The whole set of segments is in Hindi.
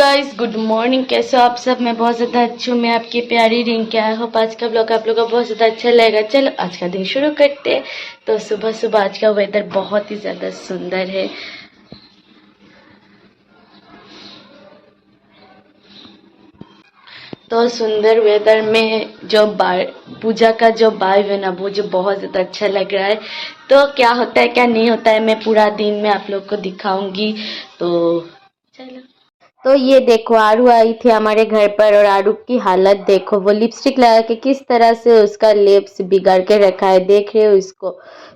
Guys, good morning. कैसे हो आप सब? मैं बहुत ज़्यादा अच्छी हूँ। मैं आपकी प्यारी रिंकी। आई होप आज का ब्लॉग आप लोगों को बहुत ज़्यादा अच्छा लगेगा। चलो आज का दिन शुरू करते हैं। तो सुबह सुबह आज का वेदर बहुत ही ज़्यादा सुंदर है। तो सुंदर वेदर में जो पूजा का जो वाइब है ना, वो जो बहुत ज़्यादा अच्छा लग रहा है। तो क्या होता है क्या नहीं होता है, मैं पूरा दिन में आप लोग को दिखाऊंगी। तो चलो। तो ये देखो, आरू आई थी हमारे घर पर और आरू की हालत देखो। वो लिपस्टिक लगा के किस तरह से उसका लिप्स बिगाड़ के रखा है, देख रहे हो इसको।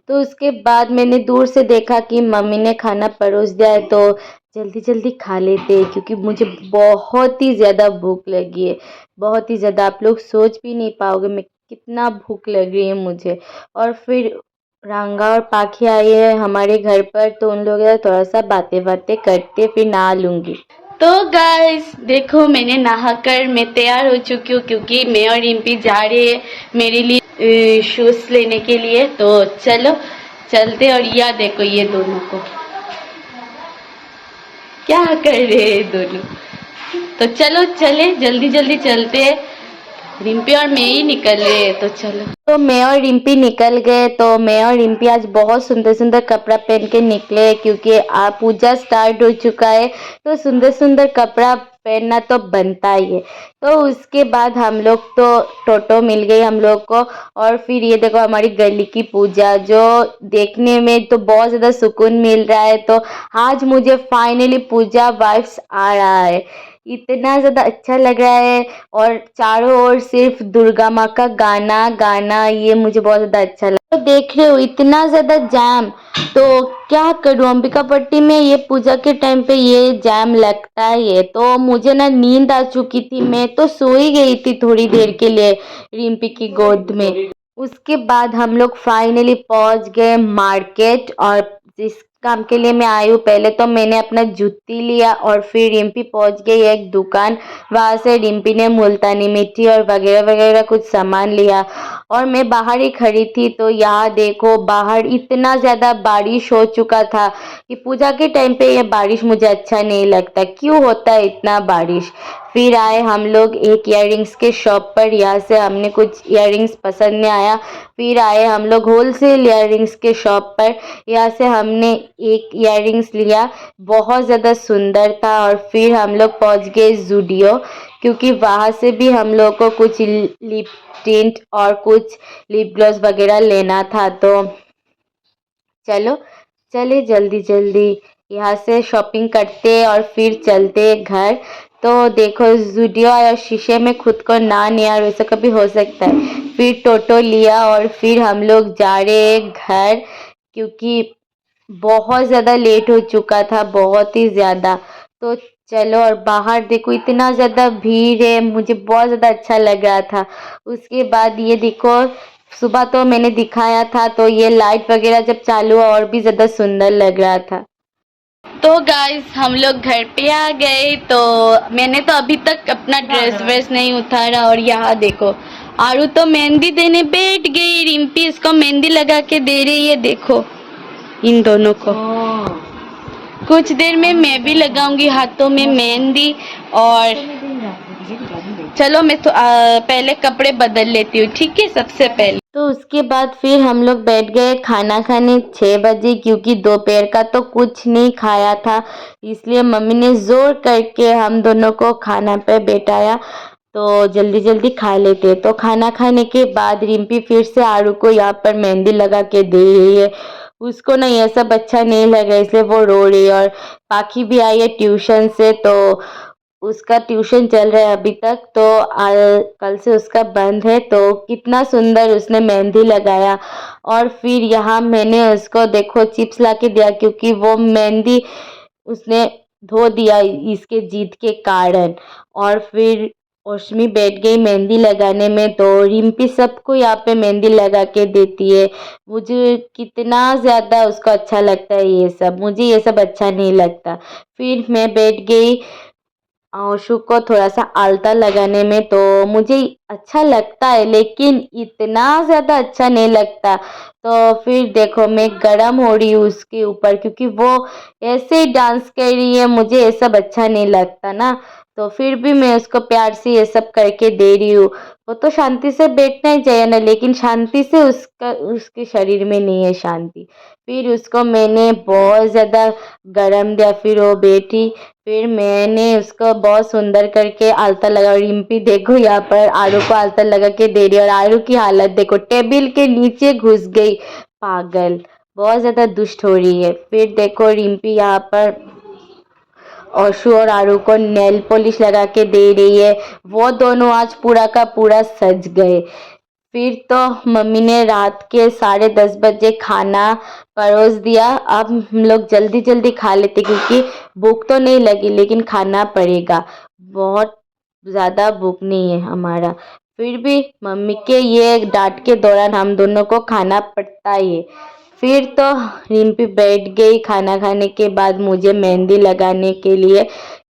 तो उसके बाद मैंने दूर से देखा कि मम्मी ने खाना परोस दिया है, तो जल्दी जल्दी खा लेते हैं क्योंकि मुझे बहुत ही ज़्यादा भूख लगी है। बहुत ही ज़्यादा, आप लोग सोच भी नहीं पाओगे मैं कितना भूख लग रही है मुझे। और फिर रांगा और पाखी आई है हमारे घर पर, तो उन लोगों से थोड़ा सा बातें बातें करते फिर नहा लूँगी। तो गाइस देखो, मैंने नहाकर मैं तैयार हो चुकी हूँ क्योंकि मैं और रिम्पी जा रहे हैं मेरे लिए शूज लेने के लिए। तो चलो चलते। और यह देखो, ये दोनों को क्या कर रहे हैं दोनों। तो चलो चले, जल्दी जल्दी चलते हैं। रिम्पी और मैं ही निकल रहे हैं, तो चलो। तो मैं और रिम्पी निकल गए। तो मैं और रिम्पी आज बहुत सुंदर सुंदर कपड़ा पहन के निकले क्योंकि पूजा स्टार्ट हो चुका है। तो सुंदर सुंदर कपड़ा पहनना तो बनता ही है। तो उसके बाद हम लोग तो टोटो मिल गई हम लोग को। और फिर ये देखो हमारी गली की पूजा, जो देखने में तो बहुत ज़्यादा सुकून मिल रहा है। तो आज मुझे फाइनली पूजा वाइब्स आ रहा है, इतना ज़्यादा अच्छा लग रहा है। और चारों ओर सिर्फ दुर्गा माँ का गाना गाना, ये मुझे बहुत ज़्यादा अच्छा लगा। तो देख रहे हो इतना ज़्यादा जैम, तो क्या करूँ, अंबिका पट्टी में ये पूजा के टाइम पे ये जैम लगता ही है। तो मुझे ना नींद आ चुकी थी, मैं तो सो ही गई थी थोड़ी देर के लिए रिम्पी की गोद में। उसके बाद हम लोग फाइनली पहुंच गए मार्केट। और जिस काम के लिए मैं आई हूँ, पहले तो मैंने अपना जूती लिया और फिर रिम्पी पहुंच गई एक दुकान। वहां से रिम्पी ने मुल्तानी मिट्टी और वगैरह वगैरह कुछ सामान लिया और मैं बाहर ही खड़ी थी। तो यहाँ देखो, बाहर इतना ज़्यादा बारिश हो चुका था कि पूजा के टाइम पे ये बारिश मुझे अच्छा नहीं लगता। क्यों होता है इतना बारिश। फिर आए हम लोग एक इयररिंग्स के शॉप पर, यहाँ से हमने कुछ इयररिंग्स पसंद नहीं आया। फिर आए हम लोग होलसेल इयररिंग्स के शॉप पर, यहाँ से हमने एक इयररिंग्स लिया, बहुत ज़्यादा सुंदर था। और फिर हम लोग पहुँच गए ज़ूडियो क्योंकि वहाँ से भी हम लोग को कुछ लिप टिंट और कुछ लिप ग्लॉस वगैरह लेना था। तो चलो चले जल्दी जल्दी यहाँ से शॉपिंग करते और फिर चलते घर। तो देखो, ज़ूडियो और शीशे में खुद को ना नहीं, यार वैसा कभी हो सकता है। फिर टोटो लिया और फिर हम लोग जा रहे हैं घर क्योंकि बहुत ज़्यादा लेट हो चुका था, बहुत ही ज़्यादा। तो चलो, और बाहर देखो इतना ज़्यादा भीड़ है, मुझे बहुत ज़्यादा अच्छा लग रहा था। उसके बाद ये देखो, सुबह तो मैंने दिखाया था, तो ये लाइट वगैरह जब चालू हुआ और भी ज़्यादा सुंदर लग रहा था। तो गाइस हम लोग घर पे आ गए। तो मैंने तो अभी तक अपना ड्रेस व्रेस नहीं उतारा। और यहाँ देखो, आरू तो मेहंदी देने बैठ गई, रिम्पी इसको मेहंदी लगा के दे रही है, देखो इन दोनों को। कुछ देर में मैं भी लगाऊंगी हाथों में मेहंदी। और चलो मैं तो पहले कपड़े बदल लेती हूँ, ठीक है, सबसे पहले। तो उसके बाद फिर हम लोग बैठ गए खाना खाने 6 बजे क्योंकि दोपहर का तो कुछ नहीं खाया था, इसलिए मम्मी ने जोर करके हम दोनों को खाना पे बैठाया। तो जल्दी जल्दी खा लेते। तो खाना खाने के बाद रिम्पी फिर से आरू को यहाँ पर मेहंदी लगा के दे रही है। उसको ना ये सब अच्छा नहीं लगा, इसलिए वो रो रही है। और पाखी भी आई है ट्यूशन से, तो उसका ट्यूशन चल रहा है अभी तक। तो कल से उसका बंद है। तो कितना सुंदर उसने मेहंदी लगाया। और फिर यहाँ मैंने उसको देखो चिप्स ला के दिया क्योंकि वो मेहंदी उसने धो दिया इसके जिद के कारण। और फिर औशमी बैठ गई मेहंदी लगाने में। तो रिम्पी सबको यहाँ पे मेहंदी लगा के देती है। मुझे कितना ज़्यादा उसको अच्छा लगता है ये सब, मुझे ये सब अच्छा नहीं लगता। फिर मैं बैठ गई आंशु को थोड़ा सा आलता लगाने में तो मुझे अच्छा लगता है, लेकिन इतना ज़्यादा अच्छा नहीं लगता। तो फिर देखो मैं गरम हो रही हूँ उसके ऊपर, क्योंकि वो ऐसे ही डांस कर रही है, मुझे ये सब अच्छा नहीं लगता ना। तो फिर भी मैं उसको प्यार से ये सब करके दे रही हूँ। वो तो शांति से बैठना ही चाहिए ना, लेकिन शांति से उसके शरीर में नहीं है शांति। फिर उसको मैंने बहुत ज़्यादा गरम दिया, फिर वो बैठी। फिर मैंने उसको बहुत सुंदर करके आलता लगा। रिम्पी देखो यहाँ पर आरू को आलता लगा के दे रही है, और आरू की हालत देखो, टेबल के नीचे घुस गई, पागल, बहुत ज्यादा दुष्ट हो रही है। फिर देखो रिम्पी यहाँ पर औशु और आरू को नेल पॉलिश लगा के दे रही है। वो दोनों आज पूरा का पूरा सज गए। फिर तो मम्मी ने रात के 10:30 बजे खाना परोस दिया। अब हम लोग जल्दी जल्दी खा लेते, क्योंकि भूख तो नहीं लगी, लेकिन खाना पड़ेगा, बहुत ज़्यादा भूख नहीं है हमारा। फिर भी मम्मी के ये डांट के दौरान हम दोनों को खाना पड़ता ही है। फिर तो रिम्पी बैठ गई खाना खाने के बाद मुझे मेहंदी लगाने के लिए,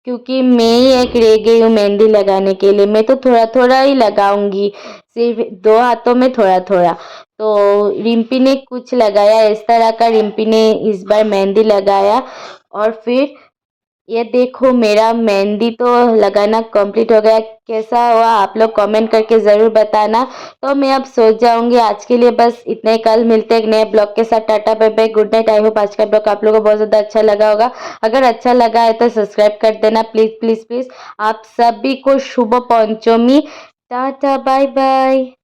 क्योंकि मैं ही एक रह गई हूँ मेहंदी लगाने के लिए। मैं तो थोड़ा थोड़ा ही लगाऊंगी, सिर्फ 2 हाथों में थोड़ा थोड़ा। तो रिम्पी ने कुछ लगाया इस तरह का, रिम्पी ने इस बार मेहंदी लगाया। और फिर ये देखो मेरा मेहंदी तो लगाना कंप्लीट हो गया। कैसा हुआ आप लोग कमेंट करके ज़रूर बताना। तो मैं अब सो जाऊंगी, आज के लिए बस इतने ही। कल मिलते हैं एक नए ब्लॉग के साथ। Tata bye bye, good night. I hope आज का ब्लॉग आप लोगों को बहुत ज़्यादा अच्छा लगा होगा। अगर अच्छा लगा है तो सब्सक्राइब कर देना प्लीज़ प्लीज़ प्लीज़। आप सभी को शुभ पंचमी। Tata bye bye.